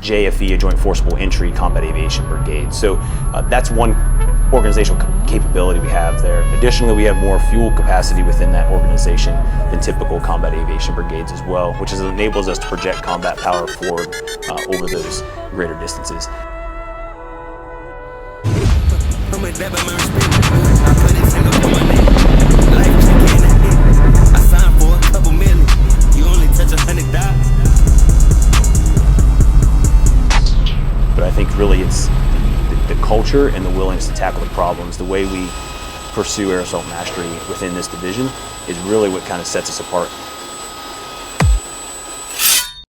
JFE, a Joint Forcible Entry Combat Aviation Brigade. So that's one organizational capability we have there. Additionally, we have more fuel capacity within that organization than typical combat aviation brigades as well, which enables us to project combat power forward over those greater distances. But I think really it's the culture and the willingness to tackle the problems, the way we pursue air assault mastery within this division is really what kind of sets us apart